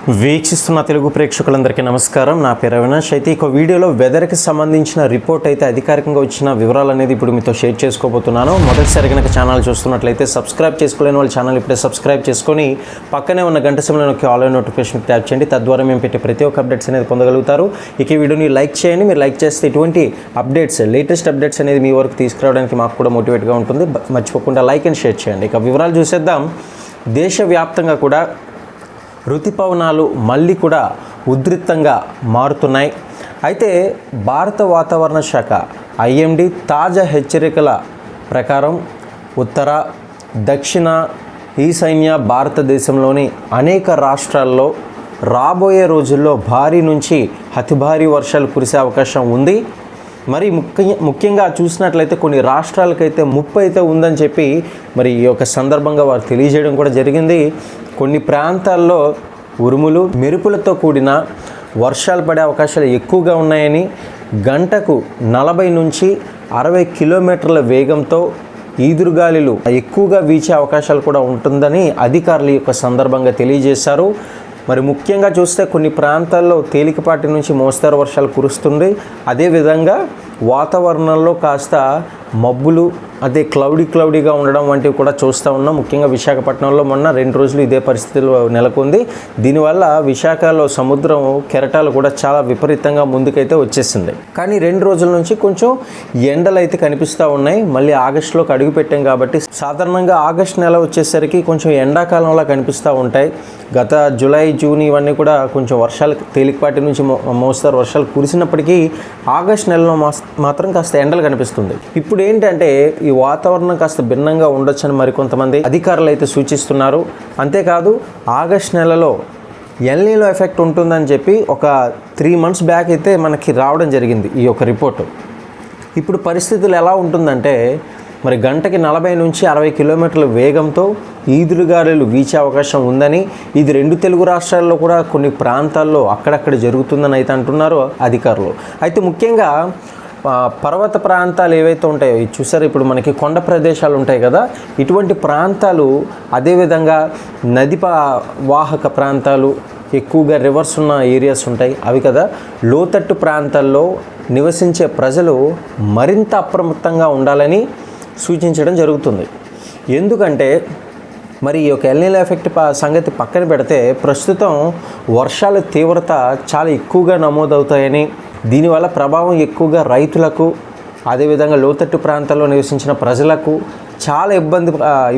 వీక్షిస్తున్న తెలుగు ప్రేక్షకులందరికీ నమస్కారం. నా పేరు అవినాష్. అయితే ఈ వీడియోలో వెదర్కి సంబంధించిన రిపోర్ట్ అయితే అధికారికంగా వచ్చిన వివరాలు అనేది ఇప్పుడు మీతో షేర్ చేసుకోబోతున్నాను. మొదటిసారి కనుక ఛానల్ చూస్తున్నట్లయితే సబ్స్క్రైబ్ చేసుకోలేని వాళ్ళు ఛానల్ ఇప్పుడే సబ్స్క్రైబ్ చేసుకొని పక్కనే ఉన్న గంట సింబల్ నొక్కి ఆల్ నోటిఫికేషన్ ట్యాప్ చేయండి. తద్వారా మేము పెట్టే ప్రతి ఒక్క అప్డేట్స్ అనేది పొందగలుగుతారు. ఇక ఈ వీడియోని లైక్ చేయండి. మీరు లైక్ చేస్తే ఇటువంటి అప్డేట్స్, లేటెస్ట్ అప్డేట్స్ అనేది మీ వరకు తీసుకురావడానికి మాకు కూడా మోటివేట్గా ఉంటుంది. మర్చిపోకుండా లైక్ అండ్ షేర్ చేయండి. ఇక వివరాలు చూసేద్దాం. దేశవ్యాప్తంగా కూడా ఋతుపవనాలు మళ్ళీ కూడా ఉధృతంగా మారుతున్నాయి. అయితే భారత వాతావరణ శాఖ ఐఎండీ తాజా హెచ్చరికల ప్రకారం ఉత్తర, దక్షిణ, ఈశాన్య భారతదేశంలోని అనేక రాష్ట్రాల్లో రాబోయే రోజుల్లో భారీ నుంచి అతి భారీ వర్షాలు కురిసే అవకాశం ఉంది. మరి ముఖ్యంగా చూసినట్లయితే కొన్ని రాష్ట్రాలకైతే ముప్పు అయితే ఉందని చెప్పి మరి ఈ యొక్క సందర్భంగా వారు తెలియజేయడం కూడా జరిగింది. కొన్ని ప్రాంతాల్లో ఉరుములు, మెరుపులతో కూడిన వర్షాలు పడే అవకాశాలు ఎక్కువగా ఉన్నాయని, గంటకు 40 నుంచి 60 కిలోమీటర్ల వేగంతో ఈదురుగాలులు ఎక్కువగా వీచే అవకాశాలు కూడా ఉంటుందని అధికారులు ఈ యొక్క సందర్భంగా తెలియజేశారు. మరి ముఖ్యంగా చూస్తే కొన్ని ప్రాంతాల్లో తేలికపాటి నుంచి మోస్తరు వర్షాలు కురుస్తుంది. అదేవిధంగా వాతావరణంలో కాస్త మబ్బులు, అదే క్లౌడీగా ఉండడం వంటివి కూడా చూస్తూ ఉన్నాం. ముఖ్యంగా విశాఖపట్నంలో మొన్న 2 రోజులు ఇదే పరిస్థితులు నెలకొంది. దీనివల్ల విశాఖలో సముద్రం కెరటాలు కూడా చాలా విపరీతంగా ముందుకైతే వచ్చేసింది. కానీ 2 రోజుల నుంచి కొంచెం ఎండలు అయితే కనిపిస్తూ ఉన్నాయి. మళ్ళీ ఆగస్టులోకి అడుగు పెట్టాం కాబట్టి సాధారణంగా ఆగస్టు నెల వచ్చేసరికి కొంచెం ఎండాకాలంలో కనిపిస్తూ ఉంటాయి. గత జూలై, జూన్ ఇవన్నీ కూడా కొంచెం వర్షాలు తేలికపాటి నుంచి మోస్తరు వర్షాలు కురిసినప్పటికీ ఆగస్టు నెలలో మాత్రం కాస్త ఎండలు కనిపిస్తుంది. ఇప్పుడు ఏంటంటే ఈ వాతావరణం కాస్త భిన్నంగా ఉండొచ్చని మరికొంతమంది అధికారులు అయితే సూచిస్తున్నారు. అంతేకాదు ఆగస్ట్ నెలలో ఎల్‌నినో ఎఫెక్ట్ ఉంటుందని చెప్పి ఒక 3 months బ్యాక్ అయితే మనకి రావడం జరిగింది ఈ యొక్క రిపోర్టు. ఇప్పుడు పరిస్థితులు ఎలా ఉంటుందంటే మరి గంటకి 40 నుంచి 60 కిలోమీటర్ల వేగంతో ఈదురుగాలులు వీచే అవకాశం ఉందని, ఇది 2 తెలుగు రాష్ట్రాల్లో కూడా కొన్ని ప్రాంతాల్లో అక్కడక్కడ జరుగుతుందని అయితే అంటున్నారు అధికారులు. అయితే ముఖ్యంగా పర్వత ప్రాంతాలు ఏవైతే ఉంటాయో చూసారు, ఇప్పుడు మనకి కొండ ప్రదేశాలు ఉంటాయి కదా, ఇటువంటి ప్రాంతాలు, అదేవిధంగా నది వాహక ప్రాంతాలు, ఎక్కువగా రివర్స్ ఉన్న ఏరియాస్ ఉంటాయి అవి కదా, లోతట్టు ప్రాంతాల్లో నివసించే ప్రజలు మరింత అప్రమత్తంగా ఉండాలని సూచించడం జరుగుతుంది. ఎందుకంటే మరి ఈ యొక్క ఎల్‌నినో ఎఫెక్ట్ సంగతి పక్కన పెడితే ప్రస్తుతం వర్షాల తీవ్రత చాలా ఎక్కువగా నమోదవుతాయని, దీనివల్ల ప్రభావం ఎక్కువగా రైతులకు, అదేవిధంగా లోతట్టు ప్రాంతాల్లో నివసించిన ప్రజలకు చాలా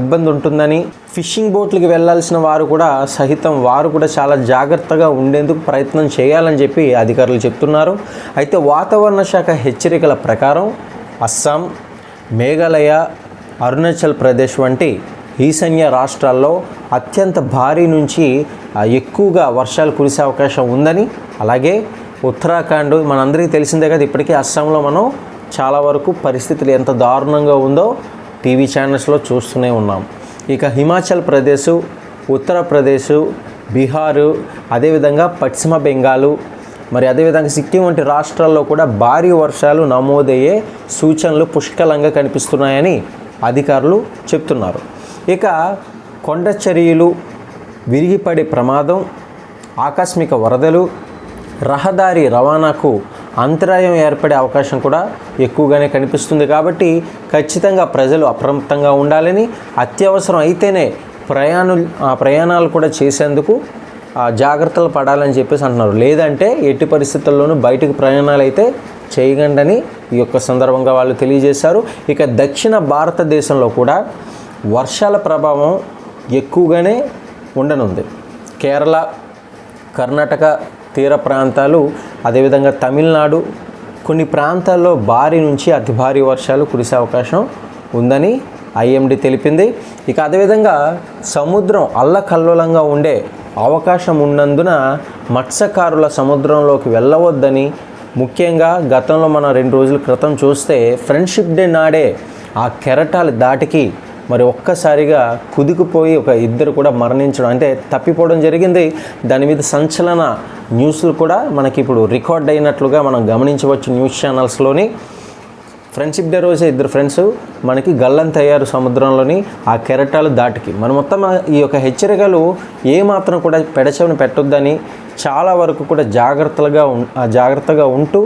ఇబ్బంది ఉంటుందని, ఫిషింగ్ బోట్లకి వెళ్ళాల్సిన వారు కూడా సహితం వారు కూడా చాలా జాగ్రత్తగా ఉండేందుకు ప్రయత్నం చేయాలని చెప్పి అధికారులు చెప్తున్నారు. అయితే వాతావరణ శాఖ హెచ్చరికల ప్రకారం అస్సాం, మేఘాలయ, అరుణాచల్ ప్రదేశ్ వంటి ఈశాన్య రాష్ట్రాల్లో అత్యంత భారీ నుంచి ఎక్కువగా వర్షాలు కురిసే అవకాశం ఉందని, అలాగే ఉత్తరాఖండ్ మనందరికీ తెలిసిందే కదా, ఇప్పటికీ అస్సాంలో మనం చాలా వరకు పరిస్థితులు ఎంత దారుణంగా ఉందో టీవీ ఛానల్స్లో చూస్తూనే ఉన్నాం. ఇక హిమాచల్ ప్రదేశ్, ఉత్తరప్రదేశ్, బీహారు, అదేవిధంగా పశ్చిమ బెంగాలు, మరి అదేవిధంగా సిక్కిం వంటి రాష్ట్రాల్లో కూడా భారీ వర్షాలు నమోదయ్యే సూచనలు పుష్కలంగా కనిపిస్తున్నాయని అధికారులు చెప్తున్నారు. ఇక కొండ చర్యలు, విరిగిపడే ప్రమాదం, ఆకస్మిక వరదలు, రహదారి రవాణాకు అంతరాయం ఏర్పడే అవకాశం కూడా ఎక్కువగానే కనిపిస్తుంది. కాబట్టి ఖచ్చితంగా ప్రజలు అప్రమత్తంగా ఉండాలని, అత్యవసరం అయితేనే ప్రయాణాలు కూడా చేసేందుకు జాగ్రత్తలు పడాలని చెప్పేసి అంటున్నారు. లేదంటే ఎట్టి పరిస్థితుల్లోనూ బయటకు ప్రయాణాలు అయితే చేయకండి ఈ యొక్క సందర్భంగా వాళ్ళు తెలియజేశారు. ఇక దక్షిణ భారతదేశంలో కూడా వర్షాల ప్రభావం ఎక్కువగానే ఉండనుంది. కేరళ, కర్ణాటక తీర ప్రాంతాలు, అదేవిధంగా తమిళనాడు కొన్ని ప్రాంతాల్లో భారీ నుంచి అతి భారీ వర్షాలు కురిసే అవకాశం ఉందని ఐఎండీ తెలిపింది. ఇక అదేవిధంగా సముద్రం అల్లకల్లోలంగా ఉండే అవకాశం ఉన్నందున మత్స్యకారుల సముద్రంలోకి వెళ్ళవద్దని, ముఖ్యంగా గతంలో మనం 2 రోజుల క్రితం చూస్తే ఫ్రెండ్షిప్ డే నాడే ఆ కెరటాలు దాటికి మరి ఒక్కసారిగా కుదికిపోయి ఒక 2 కూడా మరణించడం, అంటే తప్పిపోవడం జరిగింది. దాని మీద సంచలన న్యూస్లు కూడా మనకి ఇప్పుడు రికార్డ్ అయినట్లుగా మనం గమనించవచ్చు న్యూస్ ఛానల్స్లోని. ఫ్రెండ్షిప్ డే రోజే ఇద్దరు ఫ్రెండ్స్ మనకి గల్లంతయ్యారు సముద్రంలోని ఆ కెరటాలు దాటికి. మన మొత్తం ఈ యొక్క హెచ్చరికలు ఏమాత్రం కూడా పెడచెవిన పెట్టొద్దని చాలా వరకు కూడా జాగ్రత్తగా ఉంటూ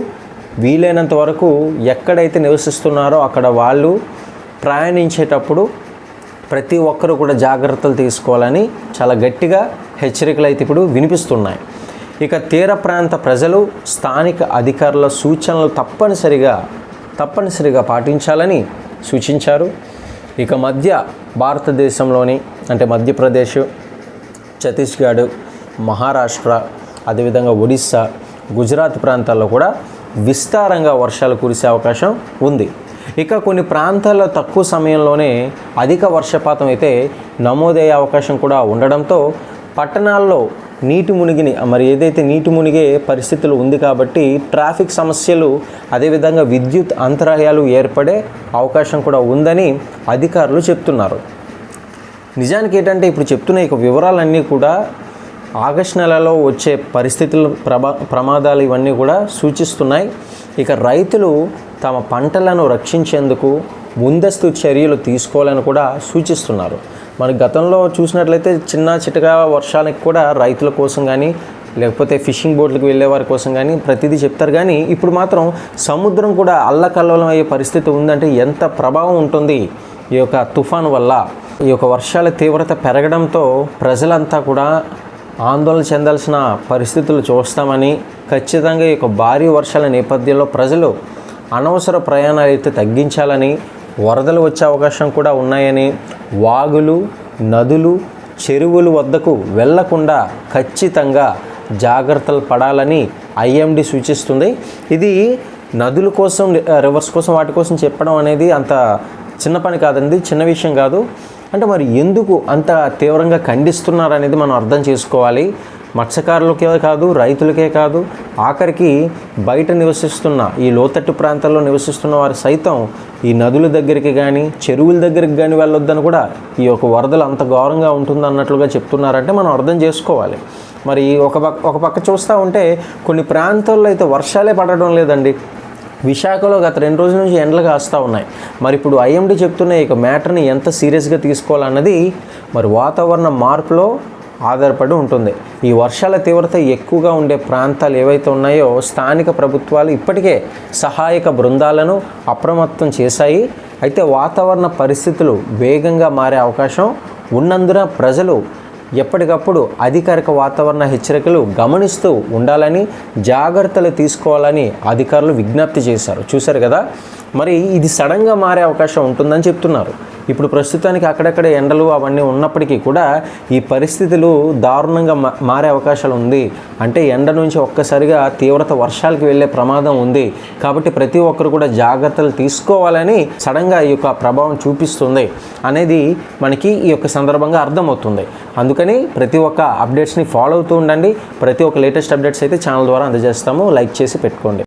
వీలైనంత వరకు ఎక్కడైతే నివసిస్తున్నారో అక్కడ వాళ్ళు ప్రయాణించేటప్పుడు ప్రతి ఒక్కరూ కూడా జాగ్రత్తలు తీసుకోవాలని చాలా గట్టిగా హెచ్చరికలు అయితే ఇప్పుడు వినిపిస్తున్నాయి. ఇక తీర ప్రాంత ప్రజలు స్థానిక అధికారుల సూచనలు తప్పనిసరిగా పాటించాలని సూచించారు. ఇక మధ్య భారతదేశంలోని అంటే మధ్యప్రదేశ్, ఛత్తీస్గఢ్, మహారాష్ట్ర, అదేవిధంగా ఒడిస్సా, గుజరాత్ ప్రాంతాల్లో కూడా విస్తారంగా వర్షాలు కురిసే అవకాశం ఉంది. ఇక కొన్ని ప్రాంతాల్లో తక్కువ సమయంలోనే అధిక వర్షపాతం అయితే నమోదయ్యే అవకాశం కూడా ఉండడంతో పట్టణాల్లో నీటి మునిగే పరిస్థితులు ఉంది కాబట్టి ట్రాఫిక్ సమస్యలు అదేవిధంగా విద్యుత్ అంతరాయాలు ఏర్పడే అవకాశం కూడా ఉందని అధికారులు చెప్తున్నారు. నిజానికి ఏంటంటే ఇప్పుడు చెప్తున్న ఈ వివరాలన్నీ కూడా ఆగస్టు నెలలో వచ్చే పరిస్థితులు ప్రమాదాలు ఇవన్నీ కూడా సూచిస్తున్నాయి. ఇక రైతులు తమ పంటలను రక్షించేందుకు ముందస్తు చర్యలు తీసుకోవాలని కూడా సూచిస్తున్నారు. మన గతంలో చూసినట్లయితే చిన్న చిటగా వర్షానికి కూడా రైతుల కోసం కానీ లేకపోతే ఫిషింగ్ బోట్లకు వెళ్ళే వారి కోసం కానీ ప్రతిదీ చెప్తారు. కానీ ఇప్పుడు మాత్రం సముద్రం కూడా అల్లకల్లోలం అయ్యే పరిస్థితి ఉందంటే ఎంత ప్రభావం ఉంటుంది ఈ యొక్క తుఫాను వల్ల. ఈ యొక్క వర్షాల తీవ్రత పెరగడంతో ప్రజలంతా కూడా ఆందోళన చెందాల్సిన పరిస్థితులు చూస్తామని, ఖచ్చితంగా ఈ యొక్క భారీ వర్షాల నేపథ్యంలో ప్రజలు అనవసర ప్రయాణాలు అయితే తగ్గించాలని, వరదలు వచ్చే అవకాశం కూడా ఉన్నాయని, వాగులు, నదులు, చెరువుల వద్దకు వెళ్లకుండా ఖచ్చితంగా జాగ్రత్తలు పడాలని IMD సూచిస్తుంది. ఇది నదుల కోసం, రివర్స్ కోసం, వాటి కోసం చెప్పడం అనేది అంత చిన్న పని కాదండి, చిన్న విషయం కాదు. అంటే మరి ఎందుకు అంత తీవ్రంగా ఖండిస్తున్నారు అనేది మనం అర్థం చేసుకోవాలి. మత్స్యకారులకే కాదు, రైతులకే కాదు, ఆఖరికి బయట నివసిస్తున్న ఈ లోతట్టు ప్రాంతాల్లో నివసిస్తున్న వారు సైతం ఈ నదుల దగ్గరికి కానీ చెరువుల దగ్గరికి కానీ వెళ్ళొద్దని కూడా ఈ యొక్క వరదలు అంత ఘోరంగా ఉంటుంది అన్నట్లుగా చెప్తున్నారంటే మనం అర్థం చేసుకోవాలి. మరి ఒక పక్క చూస్తూ ఉంటే కొన్ని ప్రాంతాల్లో అయితే వర్షాలే పడడం లేదండి. విశాఖలో గత 2 రోజుల నుంచి ఎండలు కాస్తూ ఉన్నాయి. మరి ఇప్పుడు IMD చెప్తున్న ఈ మ్యాటర్ని ఎంత సీరియస్గా తీసుకోవాలన్నది మరి వాతావరణ మార్పులో ఆధారపడి ఉంటుంది. ఈ వర్షాల తీవ్రత ఎక్కువగా ఉండే ప్రాంతాలు ఏవైతే ఉన్నాయో స్థానిక ప్రభుత్వాలు ఇప్పటికే సహాయక బృందాలను అప్రమత్తం చేశాయి. అయితే వాతావరణ పరిస్థితులు వేగంగా మారే అవకాశం ఉన్నందున ప్రజలు ఎప్పటికప్పుడు అధికారిక వాతావరణ హెచ్చరికలు గమనిస్తూ ఉండాలని, జాగ్రత్తలు తీసుకోవాలని అధికారులు విజ్ఞప్తి చేశారు. చూశారు కదా, మరి ఇది సడన్గా మారే అవకాశం ఉంటుందని చెప్తున్నారు. ఇప్పుడు ప్రస్తుతానికి అక్కడక్కడ ఎండలు అవన్నీ ఉన్నప్పటికీ కూడా ఈ పరిస్థితులు దారుణంగా మారే అవకాశాలు ఉంది. అంటే ఎండ నుంచి ఒక్కసారిగా తీవ్రత వర్షాలకు వెళ్ళే ప్రమాదం ఉంది. కాబట్టి ప్రతి ఒక్కరు కూడా జాగ్రత్తలు తీసుకోవాలని సడన్గా ఈ యొక్క ప్రభావం చూపిస్తుంది అనేది మనకి ఈ యొక్క సందర్భంగా అర్థమవుతుంది. అందుకని ప్రతి ఒక్క అప్డేట్స్ని ఫాలో అవుతూ ఉండండి. ప్రతి ఒక్క లేటెస్ట్ అప్డేట్స్ అయితే ఛానల్ ద్వారా అందజేస్తాము. లైక్ చేసి పెట్టుకోండి.